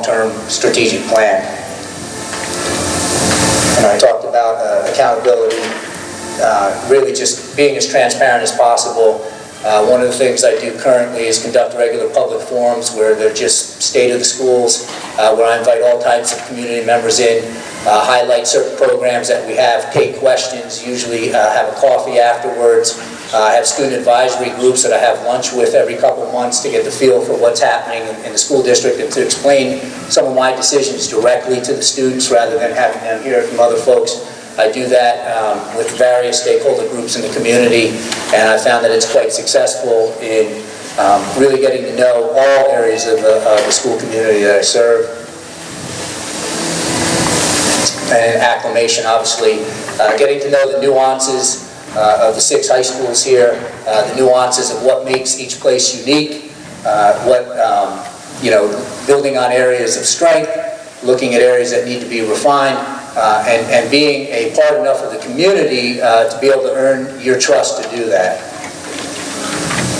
long-term strategic plan. And I talked about accountability, really just being as transparent as possible. One of the things I do currently is conduct regular public forums where they're just state of the schools, where I invite all types of community members in, highlight certain programs that we have, take questions, usually have a coffee afterwards. I have student advisory groups that I have lunch with every couple months to get the feel for what's happening in the school district and to explain some of my decisions directly to the students rather than having them hear it from other folks. I do that with various stakeholder groups in the community, and I found that it's quite successful in really getting to know all areas of the school community that I serve. And acclimation, obviously, getting to know the nuances of the 6 high schools here, the nuances of what makes each place unique, building on areas of strength, looking at areas that need to be refined, and being a part enough of the community to be able to earn your trust to do that.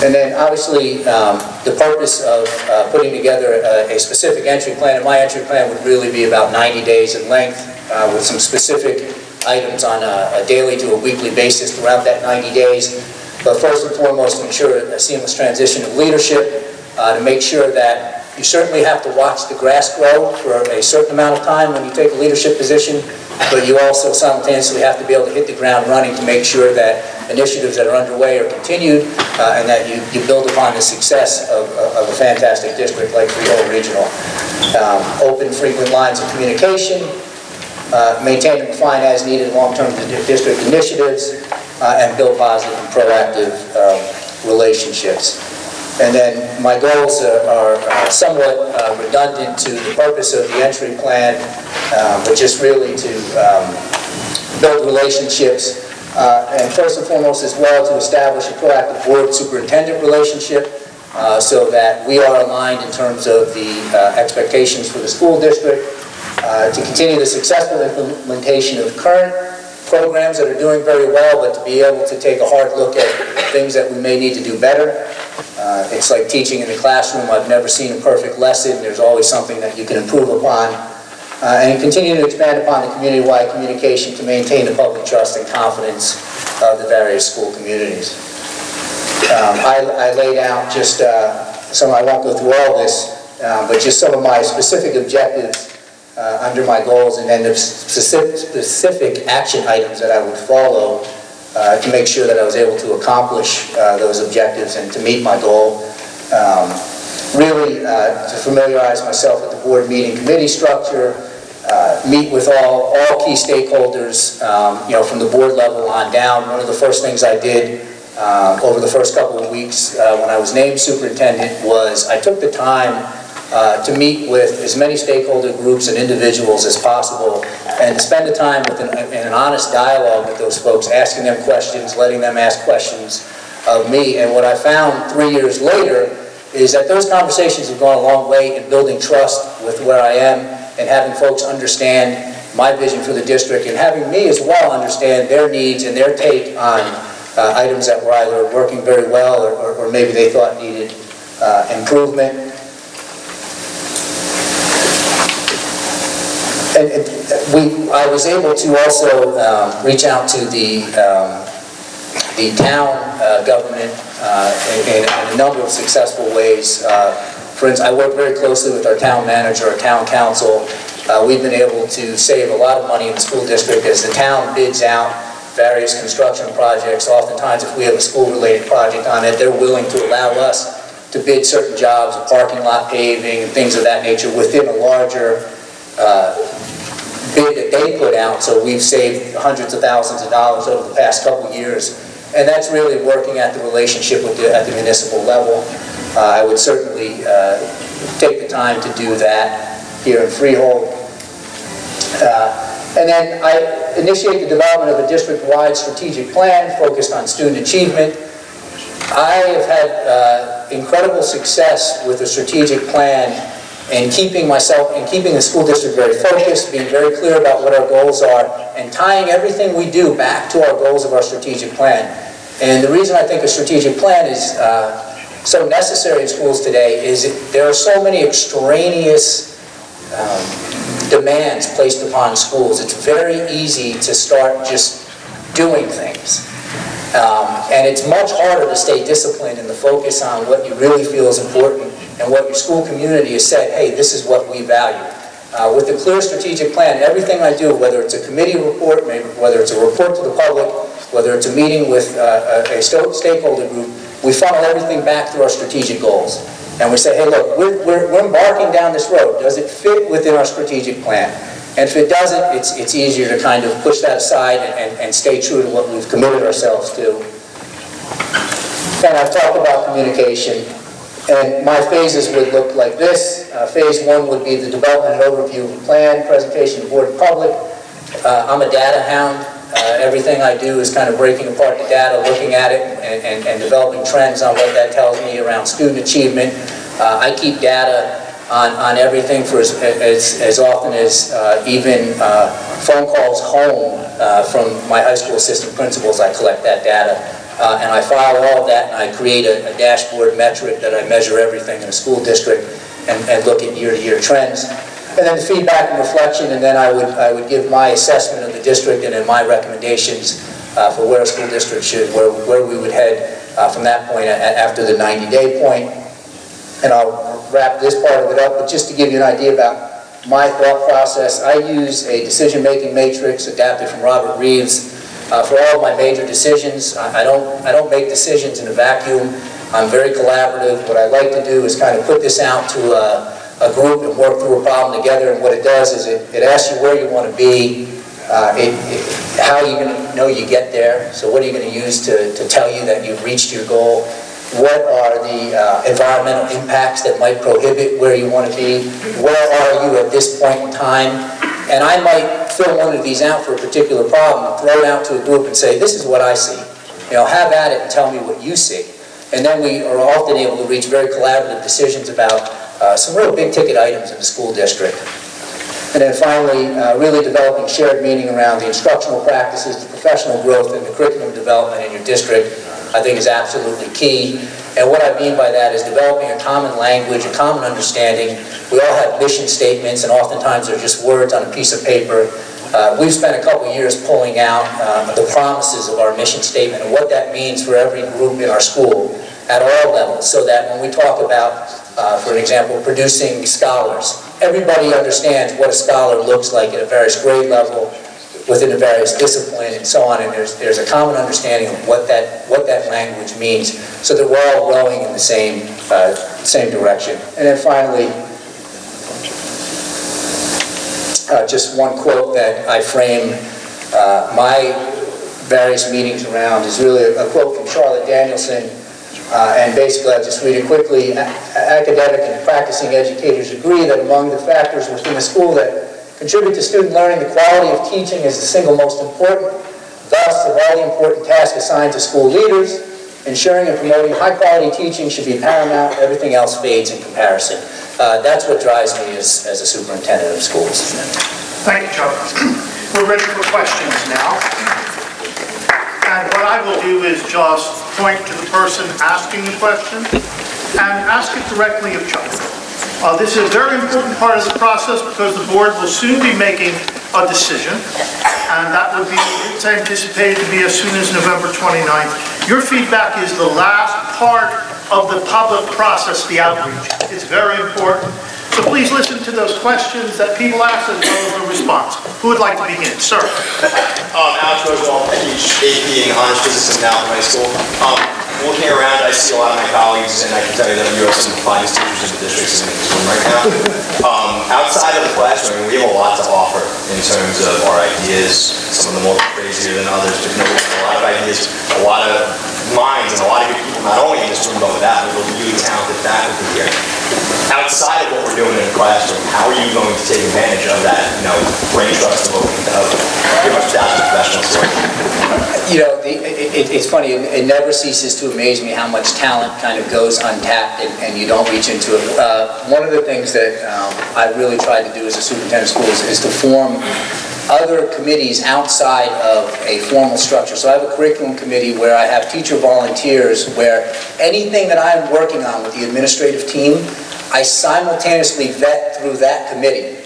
And then obviously the purpose of putting together a specific entry plan, and my entry plan would really be about 90 days in length with some specific items on a daily to a weekly basis throughout that 90 days. But first and foremost, to ensure a seamless transition of leadership, to make sure that you certainly have to watch the grass grow for a certain amount of time when you take a leadership position, but you also simultaneously have to be able to hit the ground running to make sure that initiatives that are underway are continued and that you build upon the success of a fantastic district like Freehold Regional. Open, frequent lines of communication, maintain and refine as needed long-term district initiatives, and build positive and proactive relationships. And then my goals are somewhat redundant to the purpose of the entry plan, but just really to build relationships, and first and foremost as well to establish a proactive board-superintendent relationship so that we are aligned in terms of the expectations for the school district, to continue the successful implementation of current programs that are doing very well, but to be able to take a hard look at things that we may need to do better. It's like teaching in the classroom. I've never seen a perfect lesson. There's always something that you can improve upon. And continue to expand upon the community-wide communication to maintain the public trust and confidence of the various school communities. I laid out just some, I won't go through all this, but just some of my specific objectives under my goals, and then the specific action items that I would follow to make sure that I was able to accomplish those objectives and to meet my goal. Really to familiarize myself with the board meeting committee structure, meet with all key stakeholders, from the board level on down. One of the first things I did over the first couple of weeks when I was named superintendent was I took the time to meet with as many stakeholder groups and individuals as possible and spend the time in an honest dialogue with those folks, asking them questions, letting them ask questions of me. And what I found 3 years later is that those conversations have gone a long way in building trust with where I am and having folks understand my vision for the district and having me as well understand their needs and their take on items that were either working very well or maybe they thought needed improvement. And I was able to also reach out to the town government in a number of successful ways. For instance, I work very closely with our town manager, our town council. We've been able to save a lot of money in the school district as the town bids out various construction projects. Oftentimes, if we have a school-related project on it, they're willing to allow us to bid certain jobs, parking lot paving, and things of that nature within a larger bid that they put out. So we've saved hundreds of thousands of dollars over the past couple of years. And that's really working at the relationship with at the municipal level. I would certainly take the time to do that here in Freehold. And then I initiate the development of a district-wide strategic plan focused on student achievement. I have had incredible success with the strategic plan and keeping the school district very focused, being very clear about what our goals are, and tying everything we do back to our goals of our strategic plan. And the reason I think a strategic plan is so necessary in schools today is there are so many extraneous demands placed upon schools, it's very easy to start just doing things. And it's much harder to stay disciplined and to focus on what you really feel is important and what your school community has said, hey, this is what we value. With a clear strategic plan, everything I do, whether it's a committee report, maybe whether it's a report to the public, whether it's a meeting with a stakeholder group, we funnel everything back through our strategic goals. And we say, hey, look, we're embarking down this road. Does it fit within our strategic plan? And if it doesn't, it's easier to kind of push that aside and stay true to what we've committed ourselves to. And I've talked about communication. And my phases would look like this. Phase 1 would be the development and overview of the plan, presentation to board and public. I'm a data hound. Everything I do is kind of breaking apart the data, looking at it, and developing trends on what that tells me around student achievement. I keep data on everything for as often as even phone calls home from my high school assistant principals. I collect that data. And I file all of that, and I create a dashboard metric that I measure everything in a school district and look at year-to-year trends. And then feedback and reflection, and then I would give my assessment of the district and then my recommendations for where a school district should, where we would head from that point after the 90-day point. And I'll wrap this part of it up, but just to give you an idea about my thought process, I use a decision-making matrix adapted from Robert Reeves for all of my major decisions. I don't make decisions in a vacuum. I'm very collaborative. What I like to do is kind of put this out to a group and work through a problem together. And what it does is it asks you where you want to be, how are you going to know you get there. So what are you going to use to tell you that you've reached your goal? What are the environmental impacts that might prohibit where you want to be? Where are you at this point in time? And I might fill one of these out for a particular problem, throw it out to a group and say, this is what I see. You know, have at it and tell me what you see. And then we are often able to reach very collaborative decisions about some real big ticket items in the school district. And then finally, really developing shared meaning around the instructional practices, the professional growth, and the curriculum development in your district, I think is absolutely key. And what I mean by that is developing a common language, a common understanding. We all have mission statements, and oftentimes they're just words on a piece of paper. We've spent a couple years pulling out the promises of our mission statement and what that means for every group in our school at all levels, so that when we talk about, for example, producing scholars, everybody understands what a scholar looks like at a various grade level, within the various discipline and so on, and there's a common understanding of what that language means, so that we're all rowing in the same direction. And then finally, just one quote that I frame my various meetings around is really a quote from Charlotte Danielson, and basically I'll just read it quickly. Academic and practicing educators agree that among the factors within a school that contribute to student learning, the quality of teaching is the single most important. Thus, of all the important tasks assigned to school leaders, ensuring and promoting high-quality teaching should be paramount. Everything else fades in comparison. That's what drives me as a superintendent of schools. Thank you, Chuck. We're ready for questions now. And what I will do is just point to the person asking the question and ask it directly of Chuck. This is a very important part of the process because the board will soon be making a decision, and that would be, it's anticipated to be as soon as November 29th. Your feedback is the last part of the public process, the outreach. It's very important. So please listen to those questions that people ask as well as the response. Who would like to begin? Sir. Alex Roosevelt, I teach AP and honors physics now in high school. Looking around, I see a lot of my colleagues, and I can tell you that you have some of the finest teachers in the district in this room right now. Outside of the classroom, we have a lot to offer in terms of our ideas, some of them more crazier than others, but we have a lot of ideas, a lot of minds, and a lot of good people, not only in this room, but with that, we have really talented faculty here. Outside of what we're doing in the classroom, how are you going to take advantage of that, brain trust of pretty much thousands of professionals? You know, it's funny, it never ceases to amaze me how much talent kind of goes untapped and you don't reach into it. One of the things that I really tried to do as a superintendent of schools is to form other committees outside of a formal structure. So I have a curriculum committee where I have teacher volunteers where anything that I'm working on with the administrative team, I simultaneously vet through that committee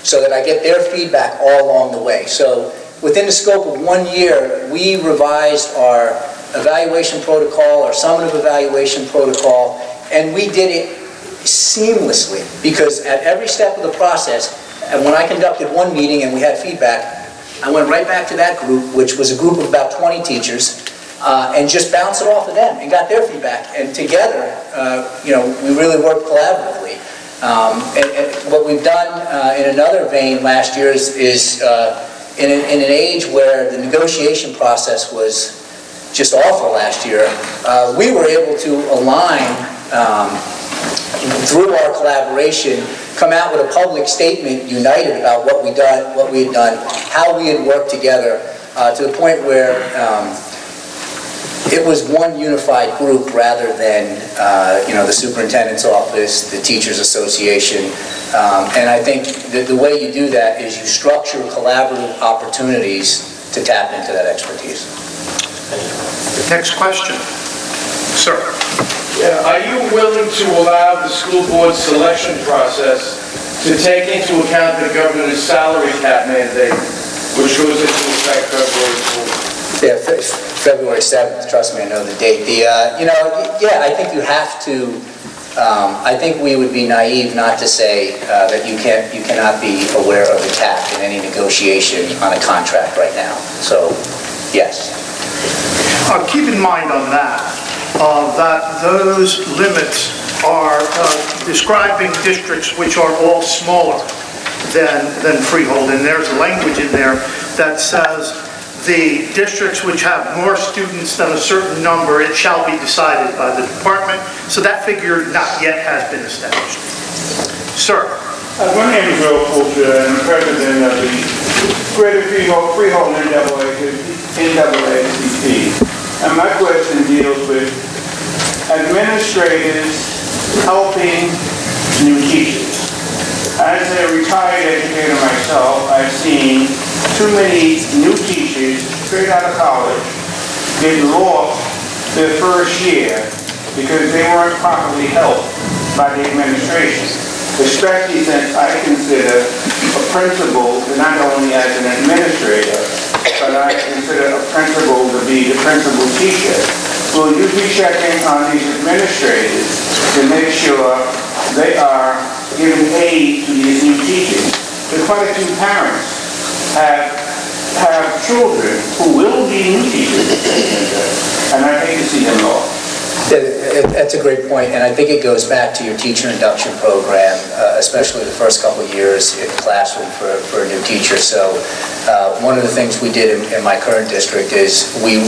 so that I get their feedback all along the way. So within the scope of 1 year, we revised our evaluation protocol, our summative evaluation protocol, and we did it seamlessly, because at every step of the process, and when I conducted one meeting and we had feedback, I went right back to that group, which was a group of about 20 teachers, and just bounced it off of them and got their feedback. And together, you know, we really worked collaboratively. And what we've done in another vein last year is in an age where the negotiation process was just awful last year, we were able to align through our collaboration, come out with a public statement united about what we had done, how we had worked together, to the point where it was one unified group rather than you know, the superintendent's office, the teachers association, and I think that the way you do that is you structure collaborative opportunities to tap into that expertise. Next question. Sir. Yeah, are you willing to allow the school board selection process to take into account the governor's salary cap mandate, which goes into effect February 4th? Yeah, February 7th, trust me, I know the date. You know, yeah, I think you have to, I think we would be naive not to say that you cannot be aware of the cap in any negotiation on a contract right now. So, yes. Keep in mind on that, that those limits are describing districts which are all smaller than Freehold, and there's language in there that says the districts which have more students than a certain number, it shall be decided by the department. So that figure not yet has been established. Sir. My name is Earl Fulcher, and I'm president of the Greater Freehold NAACP. And my question deals with administrators helping new teachers. As a retired educator myself, I've seen too many new teachers straight out of college get lost their first year because they weren't properly helped by the administration. Especially since I consider a principal not only as an administrator, but I consider a principal to be the principal teacher. Will you be checking on these administrators to make sure they are giving aid to these new teachers? Because quite a few parents have children who will be new teachers, and I hate to see them lost. That's a great point, and I think it goes back to your teacher induction program, especially the first couple of years in the classroom for a new teacher. So one of the things we did in my current district is we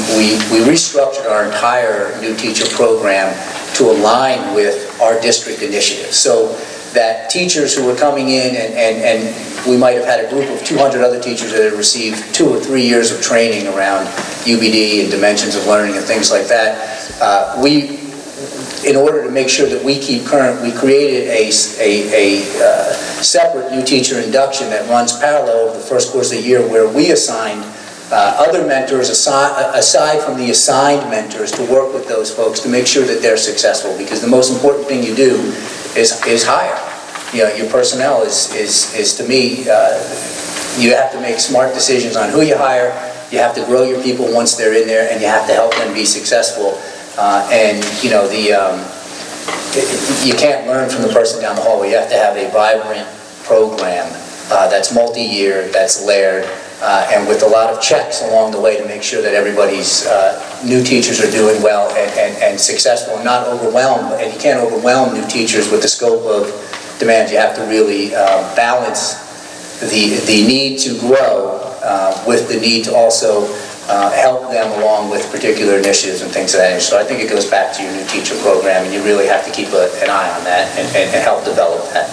restructured our entire new teacher program to align with our district initiative, so that teachers who were coming in and we might have had a group of 200 other teachers that had received 2 or 3 years of training around UBD and dimensions of learning and things like that. In order to make sure that we keep current, we created a separate new teacher induction that runs parallel over the first course of the year, where we assigned other mentors aside from the assigned mentors to work with those folks to make sure that they're successful, because the most important thing you do is hire. You know, your personnel is to me, you have to make smart decisions on who you hire, you have to grow your people once they're in there, and you have to help them be successful. And you know, you can't learn from the person down the hallway. You have to have a vibrant program that's multi-year, that's layered, and with a lot of checks along the way to make sure that everybody's new teachers are doing well and successful and not overwhelmed. And you can't overwhelm new teachers with the scope of demands. You have to really balance the need to grow with the need to also help them along with particular initiatives and things of that nature. So I think it goes back to your new teacher program, and you really have to keep an eye on that and help develop that.